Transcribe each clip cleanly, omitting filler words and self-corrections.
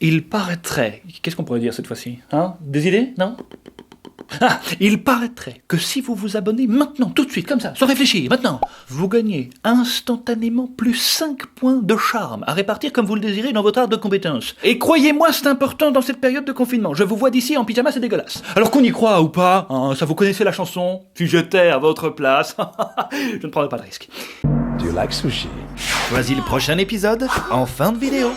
Il paraîtrait... Qu'est-ce qu'on pourrait dire cette fois-ci? Hein? Des idées? Non? Ah, il paraîtrait que si vous vous abonnez maintenant, tout de suite, comme ça, sans réfléchir, maintenant, vous gagnez instantanément plus 5 points de charme à répartir comme vous le désirez dans votre arbre de compétences. Et croyez-moi, c'est important dans cette période de confinement. Je vous vois d'ici en pyjama, c'est dégueulasse. Alors qu'on y croit ou pas, hein, ça vous connaissez la chanson? Si j'étais à votre place, je ne prendrais pas de risque. Do you like sushi? Voici le prochain épisode en fin de vidéo.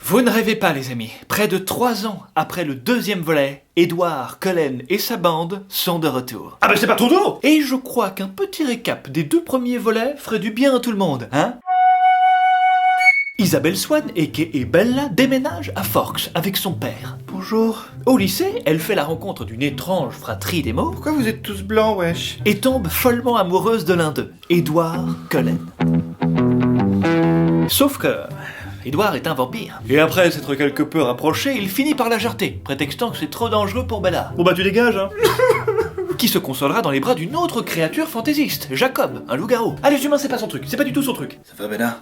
Vous ne rêvez pas, les amis. Près de 3 ans après le deuxième volet, Edward Cullen et sa bande sont de retour. Ah ben c'est pas trop tôt! Et je crois qu'un petit récap des 2 premiers volets ferait du bien à tout le monde, hein? Isabelle Swann, a.k.a. Bella, déménage à Forks avec son père. Bonjour. Au lycée, elle fait la rencontre d'une étrange fratrie des mots. Pourquoi vous êtes tous blancs, wesh? Et tombe follement amoureuse de l'un d'eux, Edward Cullen. Sauf que... Edward est un vampire. Et après s'être quelque peu rapproché, il finit par la jarter, prétextant que c'est trop dangereux pour Bella. Bon bah tu dégages, hein. Qui se consolera dans les bras d'une autre créature fantaisiste, Jacob, un loup-garou. Ah, les humains, c'est pas son truc, c'est pas du tout son truc. Ça va, Bella?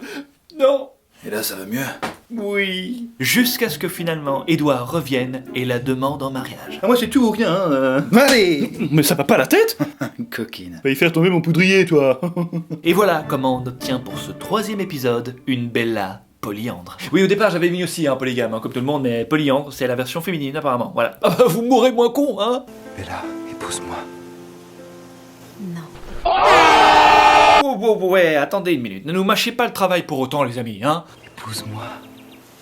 Non. Et là, ça va mieux? Oui. Jusqu'à ce que finalement, Edward revienne et la demande en mariage. Ah, moi, c'est tout ou rien, Allez. Mais ça va pas la tête? Coquine. Va y faire tomber mon poudrier, toi. Et voilà comment on obtient pour ce 3e épisode une Bella polyandre. Oui, au départ, j'avais mis aussi un polygame, comme tout le monde, mais polyandre, c'est la version féminine, apparemment. Voilà. Ah bah, vous mourrez moins con, hein? Bella, épouse-moi. Non. Ouais, attendez une minute. Ne nous mâchez pas le travail pour autant, les amis, hein? Épouse-moi.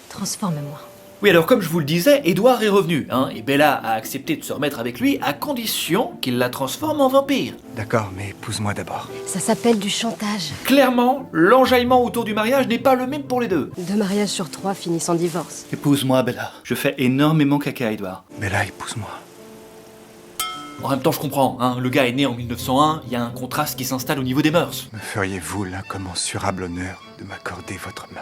Transforme-moi. Oui, alors comme je vous le disais, Edward est revenu, hein, et Bella a accepté de se remettre avec lui à condition qu'il la transforme en vampire. D'accord, mais épouse-moi d'abord. Ça s'appelle du chantage. Clairement, l'enjaillement autour du mariage n'est pas le même pour les deux. 2 mariages sur 3 finissent en divorce. Épouse-moi, Bella. Je fais énormément caca, Edward. Bella, épouse-moi. En même temps, je comprends, hein, le gars est né en 1901, il y a un contraste qui s'installe au niveau des mœurs. Me feriez-vous l'incommensurable honneur de m'accorder votre main?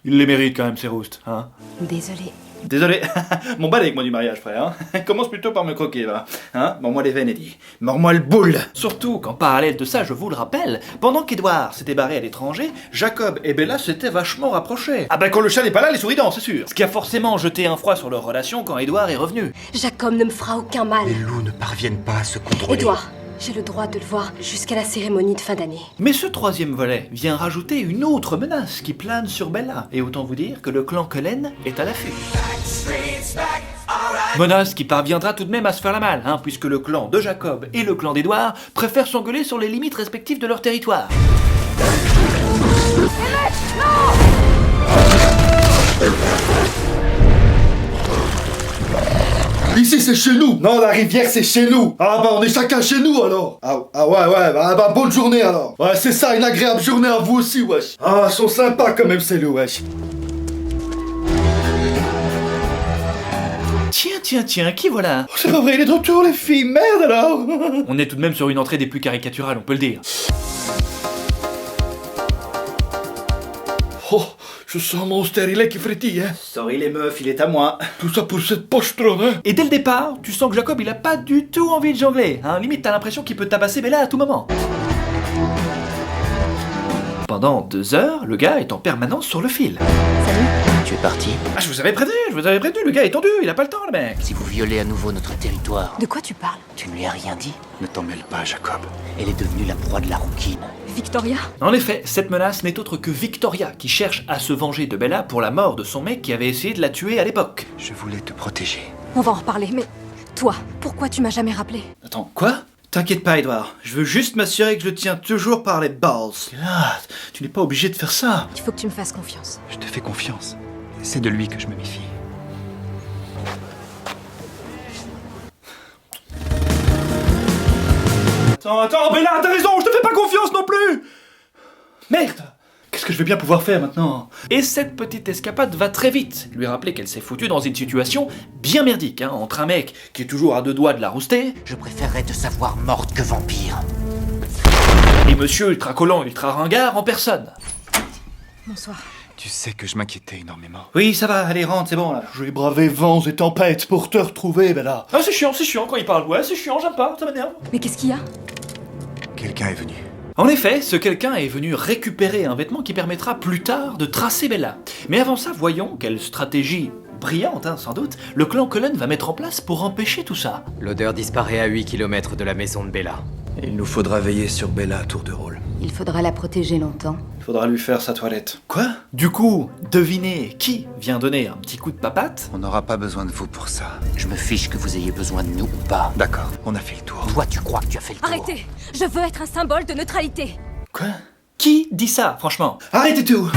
Il les mérite quand même, ces roustes, hein. Désolée. Désolé, mon bal avec moi du mariage, frère, hein. Commence plutôt par me croquer, va. Hein, mords-moi les veines, Eddie. Mords-moi le boule. Surtout qu'en parallèle de ça, je vous le rappelle, pendant qu'Edward s'était barré à l'étranger, Jacob et Bella s'étaient vachement rapprochés. Ah ben quand le chat n'est pas là, les souris dansent, c'est sûr. Ce qui a forcément jeté un froid sur leur relation quand Edward est revenu. Jacob ne me fera aucun mal. Les loups ne parviennent pas à se contrôler. Edouard, j'ai le droit de le voir jusqu'à la cérémonie de fin d'année. Mais ce 3e volet vient rajouter une autre menace qui plane sur Bella. Et autant vous dire que le clan Cullen est à l'affût. Menace qui parviendra tout de même à se faire la malle, hein, puisque le clan de Jacob et le clan d'Edward préfèrent s'engueuler sur les limites respectives de leur territoire. Ici c'est chez nous. Non, la rivière c'est chez nous. Ah bah on est chacun chez nous alors. Ah ouais, bah bonne journée alors. Ouais c'est ça, une agréable journée à vous aussi wesh. Ah ils sont sympas quand même ces loups wesh. Tiens, qui voilà? Oh, c'est pas vrai, il est de retour les filles, merde alors. On est tout de même sur une entrée des plus caricaturales, on peut le dire. Oh, je sens mon stérilet qui frétille hein. Sorry les meufs, il est à moi. Tout ça pour cette pochetronne hein. Et dès le départ, tu sens que Jacob il a pas du tout envie de jongler, hein. Limite t'as l'impression qu'il peut tabasser Bella à tout moment. Pendant 2 heures, le gars est en permanence sur le fil. Salut. Tu es parti. Ah, je vous avais prévenu, le gars est tendu, il a pas le temps, le mec. Si vous violez à nouveau notre territoire, De quoi tu parles? tu ne lui as rien dit. Ne t'en mêle pas, Jacob. Elle est devenue la proie de la rouquine. Victoria? En effet, cette menace n'est autre que Victoria, qui cherche à se venger de Bella pour la mort de son mec qui avait essayé de la tuer à l'époque. Je voulais te protéger. On va en reparler, mais... Toi, pourquoi tu m'as jamais rappelé? Attends, quoi? T'inquiète pas, Edward, je veux juste m'assurer que je tiens toujours par les balls. Là, tu n'es pas obligé de faire ça. Il faut que tu me fasses confiance. Je te fais confiance. C'est de lui que je me méfie. Attends, Bella, t'as raison, je te fais pas confiance non plus. Merde. Qu'est-ce que je vais bien pouvoir faire maintenant? Et cette petite escapade va très vite lui rappeler qu'elle s'est foutue dans une situation bien merdique, hein, entre un mec qui est toujours à 2 doigts de la rouster, Je préférerais te savoir morte que vampire. et monsieur ultra collant, ultra ringard en personne. Bonsoir. Tu sais que je m'inquiétais énormément. Oui, ça va, allez, rentre, c'est bon là. Je vais braver vents et tempêtes pour te retrouver Bella. Ah, c'est chiant quand il parle, ouais, c'est chiant, j'aime pas, ça m'énerve. Mais qu'est-ce qu'il y a? Quelqu'un est venu. En effet, ce quelqu'un est venu récupérer un vêtement qui permettra plus tard de tracer Bella. Mais avant ça, voyons quelle stratégie brillante, sans doute, le clan Cullen va mettre en place pour empêcher tout ça. L'odeur disparaît à 8 km de la maison de Bella. Il nous faudra veiller sur Bella à tour de rôle. Il faudra la protéger longtemps. Il faudra lui faire sa toilette. Quoi? Du coup, devinez qui vient donner un petit coup de papate? On n'aura pas besoin de vous pour ça. Je me fiche que vous ayez besoin de nous ou pas. D'accord, on a fait le tour. Toi, tu crois que tu as fait le tour. Arrêtez! Je veux être un symbole de neutralité. Quoi? Qui dit ça, franchement? Arrêtez tout!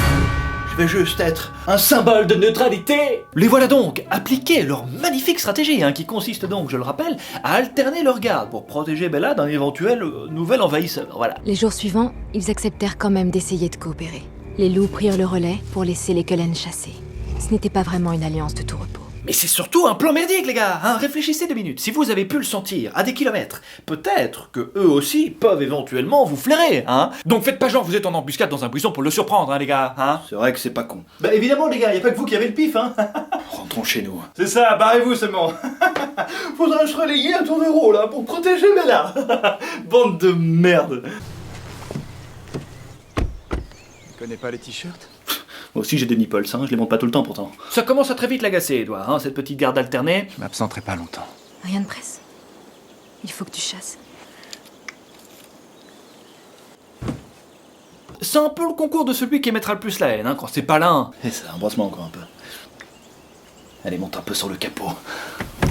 Je vais juste être un symbole de neutralité! Les voilà donc appliquer leur magnifique stratégie, qui consiste donc, je le rappelle, à alterner leurs gardes pour protéger Bella d'un éventuel nouvel envahisseur, voilà. Les jours suivants, ils acceptèrent quand même d'essayer de coopérer. Les loups prirent le relais pour laisser les Cullen chasser. Ce n'était pas vraiment une alliance de tout repos. Mais c'est surtout un plan merdique, les gars, réfléchissez 2 minutes. Si vous avez pu le sentir à des kilomètres, peut-être que eux aussi peuvent éventuellement vous flairer, Donc faites pas genre vous êtes en embuscade dans un buisson pour le surprendre, les gars, C'est vrai que c'est pas con. Bah évidemment, les gars, y a pas que vous qui avez le pif, Rentrons chez nous. C'est ça, barrez-vous seulement. Faudra se relayer à tour de rôle, pour protéger Bella. Bande de merde. Tu connais pas les t-shirts? Moi aussi j'ai des nipples, je les monte pas tout le temps pourtant. Ça commence à très vite l'agacer, Edouard, cette petite garde alternée. Je m'absenterai pas longtemps. Rien de presse. Il faut que tu chasses. C'est un peu le concours de celui qui émettra le plus la haine, quand c'est pas l'un. Et ça, embrasse-moi encore un peu. Allez, monte un peu sur le capot.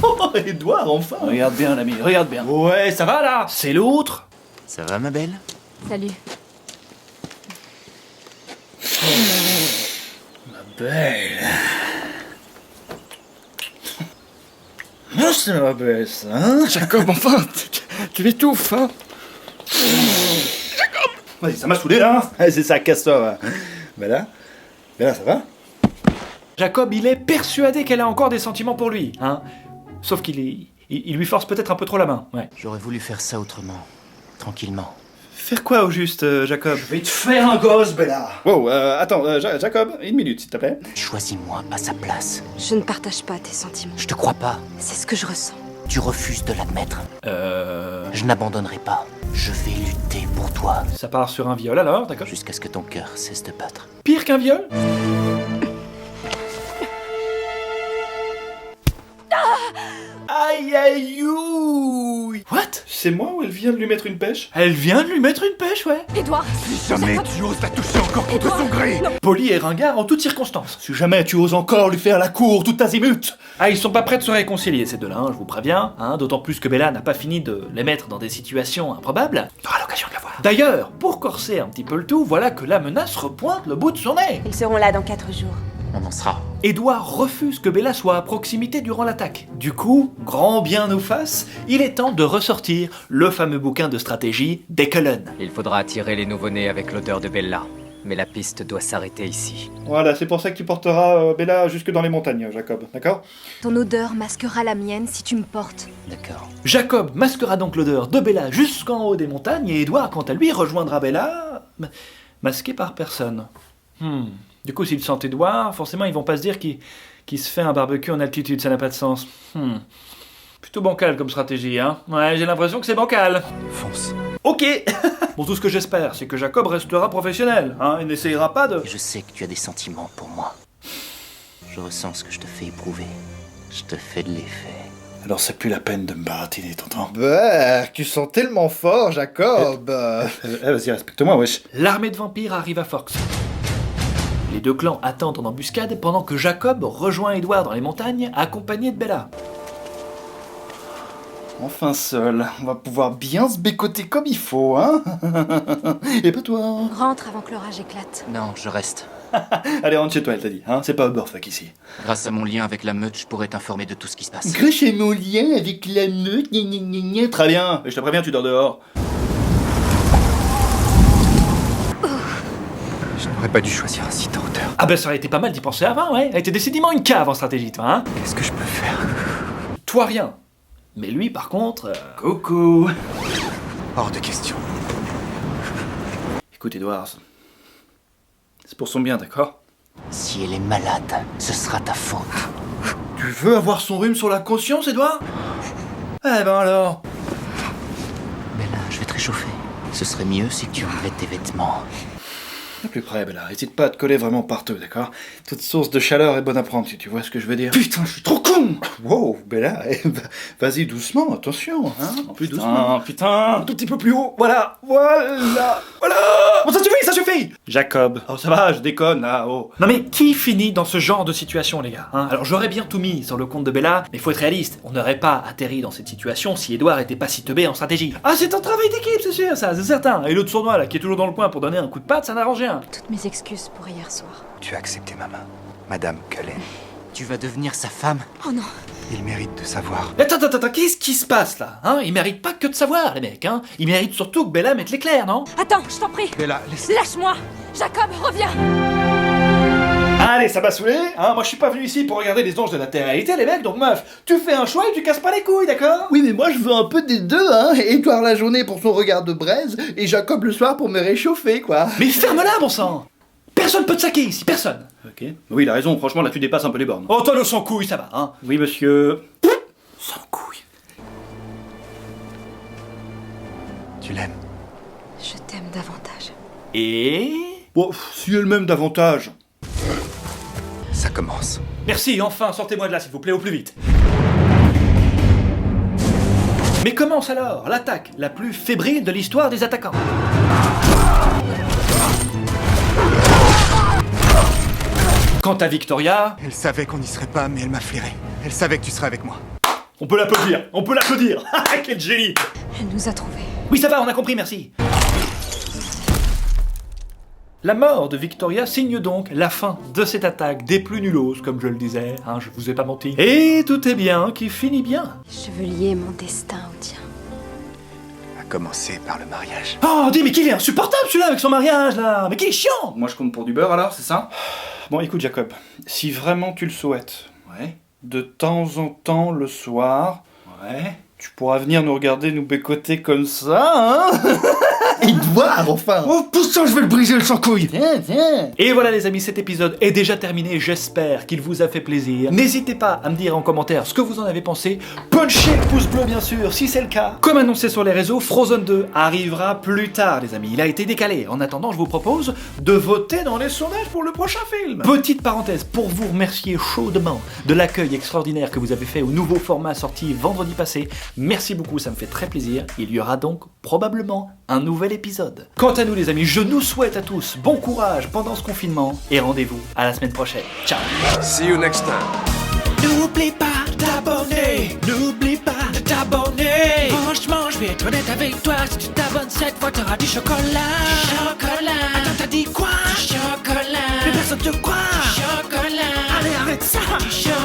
Oh, Edouard, enfin. Regarde bien, l'ami, regarde bien. Ouais, ça va là. C'est l'autre. Ça va, ma belle? Salut. Belle. C'est ma belle, ça, Jacob, enfin, tu l'étouffes, Jacob! Vas-y, ça m'a saoulé, là. C'est ça, casse-toi, va. Bella, ça va? Jacob, il est persuadé qu'elle a encore des sentiments pour lui, Sauf il lui force peut-être un peu trop la main, ouais. J'aurais voulu faire ça autrement. Tranquillement. Faire quoi au juste, Jacob? Je vais te faire un gosse, Bella. Wow, attends, Jacob, 1 minute, s'il te plaît. Choisis-moi à sa place. Je ne partage pas tes sentiments. Je te crois pas. C'est ce que je ressens. Tu refuses de l'admettre. Je n'abandonnerai pas. Je vais lutter pour toi. Ça part sur un viol alors, d'accord? Jusqu'à ce que ton cœur cesse de battre. Pire qu'un viol? Aïe aïe ouille. What? C'est moi ou elle vient de lui mettre une pêche? Elle vient de lui mettre une pêche, ouais. Édouard! Jamais tu oses la toucher encore contre son gré. Poli et ringard en toutes circonstances. Si jamais tu oses encore lui faire la cour tout azimut. Ah, ils sont pas prêts de se réconcilier, ces deux-là, je vous préviens. D'autant plus que Bella n'a pas fini de les mettre dans des situations improbables. T'auras l'occasion de la voir. D'ailleurs, pour corser un petit peu le tout, voilà que la menace repointe le bout de son nez. Ils seront là dans 4 jours. On en sera. Édouard refuse que Bella soit à proximité durant l'attaque. Du coup, grand bien nous fasse, il est temps de ressortir le fameux bouquin de stratégie des Cullen. Il faudra attirer les nouveau-nés avec l'odeur de Bella. Mais la piste doit s'arrêter ici. Voilà, c'est pour ça que tu porteras Bella jusque dans les montagnes, Jacob, d'accord? Ton odeur masquera la mienne si tu me portes. D'accord. Jacob masquera donc l'odeur de Bella jusqu'en haut des montagnes et Édouard, quant à lui, rejoindra Bella masqué par personne. Du coup, s'ils sentent Édouard, forcément, ils vont pas se dire qu'il se fait un barbecue en altitude, ça n'a pas de sens. Plutôt bancal comme stratégie, Ouais, j'ai l'impression que c'est bancal. Fonce. Ok. Bon, tout ce que j'espère, c'est que Jacob restera professionnel, et n'essayera pas de... Je sais que tu as des sentiments pour moi. Je ressens ce que je te fais éprouver. Je te fais de l'effet. Alors c'est plus la peine de me baratiner, t'entends? Bah, tu sens tellement fort, Jacob. Vas-y, respecte-moi, wesh. L'armée de vampires arrive à Forks. Les deux clans attendent en embuscade pendant que Jacob rejoint Édouard dans les montagnes, accompagné de Bella. Enfin seul, on va pouvoir bien se bécoter comme il faut, Et pas toi. Rentre avant que l'orage éclate. Non, je reste. Allez, rentre chez toi, elle t'a dit, C'est pas Uberfuck ici. Grâce à mon lien avec la meute, je pourrais t'informer de tout ce qui se passe. Grâce à mon lien avec la meute, gna. Très bien, je te préviens, tu dors dehors. Je n'aurais pas dû choisir un site en hauteur. Ah ben ça aurait été pas mal d'y penser avant, ouais. Elle était décidément une cave en stratégie, toi, Qu'est-ce que je peux faire? Toi, rien. Mais lui, par contre... Coucou. Hors de question. Écoute, Edouard, c'est pour son bien, d'accord? Si elle est malade, ce sera ta faute. Tu veux avoir son rhume sur la conscience, Edouard? Eh ben alors. Bella, je vais te réchauffer. Ce serait mieux si tu enlevais tes vêtements. Le plus près, Bella. Hésite pas à te coller vraiment partout, d'accord? Toute source de chaleur est bonne à prendre, si tu vois ce que je veux dire. Putain, je suis trop con! Wow, Bella, vas-y doucement, attention, hein? Plus doucement. Putain, un tout petit peu plus haut. Voilà. Bon, ça suffit! Jacob. Oh, ça va, je déconne, là, oh. Non mais, qui finit dans ce genre de situation, les gars, hein? Alors, j'aurais bien tout mis sur le compte de Bella, mais faut être réaliste. On n'aurait pas atterri dans cette situation si Edouard était pas si teubé en stratégie. Ah, c'est un travail d'équipe, c'est sûr, ça, c'est certain. Et l'autre sournois, là, qui est toujours dans le coin pour donner un coup de patte, ça n'arrange rien. Toutes mes excuses pour hier soir. Tu as accepté ma main, Madame Cullen. Tu vas devenir sa femme? Oh non. Il mérite de savoir. Attends, qu'est-ce qui se passe là, hein? Ils méritent pas que de savoir, les mecs, hein? Ils méritent surtout que Bella mette l'éclair, non? Attends, je t'en prie. Bella, laisse... Lâche-moi. Jacob, reviens. Allez, ça m'a saoulé, hein? Moi je suis pas venu ici pour regarder les anges de la télé-réalité, les mecs, donc meuf, tu fais un choix et tu casses pas les couilles, d'accord? Oui, mais moi je veux un peu des deux, hein. Édouard la journée pour son regard de braise et Jacob le soir pour me réchauffer, quoi. Mais ferme-la, bon sang! Personne peut te saquer ici, personne! Ok. Oui, il a raison, franchement, là tu dépasses un peu les bornes. Oh, toi, le sans couilles, ça va, hein? Oui, monsieur. Sans couilles. Tu l'aimes. Je t'aime davantage. Et. Bon, si elle m'aime davantage. Ça commence. Merci, enfin, sortez-moi de là, s'il vous plaît, au plus vite. Mais commence alors l'attaque la plus fébrile de l'histoire des attaquants. Quant à Victoria, Elle savait qu'on n'y serait pas, mais elle m'a flairé. Elle savait que tu serais avec moi. on peut l'applaudir, Quel génie! Elle nous a trouvés. Oui, ça va, on a compris, merci. La mort de Victoria signe donc la fin de cette attaque des plus nullos, comme je le disais, hein, je vous ai pas menti. Et tout est bien qui finit bien. Je veux lier mon destin au tien. À commencer par le mariage. Oh, dis, mais qu'il est insupportable celui-là avec son mariage là! Mais qu'il est chiant! Moi je compte pour du beurre alors, c'est ça? Bon, écoute Jacob, si vraiment tu le souhaites, ouais, de temps en temps le soir, ouais, tu pourras venir nous regarder nous bécoter comme ça, hein? Edouard, enfin. Oh putain, je vais le briser le sans-couille! Viens. Et voilà les amis, cet épisode est déjà terminé, j'espère qu'il vous a fait plaisir. N'hésitez pas à me dire en commentaire ce que vous en avez pensé. Punchez le pouce bleu bien sûr, si c'est le cas. Comme annoncé sur les réseaux, Frozen 2 arrivera plus tard les amis, il a été décalé. En attendant, je vous propose de voter dans les sondages pour le prochain film. Petite parenthèse, pour vous remercier chaudement de l'accueil extraordinaire que vous avez fait au nouveau format sorti vendredi passé. Merci beaucoup, ça me fait très plaisir. Il y aura donc probablement un nouvel épisode. Quant à nous les amis, je nous souhaite à tous bon courage pendant ce confinement et rendez-vous à la semaine prochaine. Ciao. See you next time. N'oublie pas de t'abonner, n'oublie pas de t'abonner. Franchement, je vais être honnête avec toi, si tu t'abonnes cette fois, t'auras du chocolat. Du chocolat. Attends, t'as dit quoi? Du chocolat. Mais personne te croit. Du chocolat. Allez, arrête ça. Du chocolat.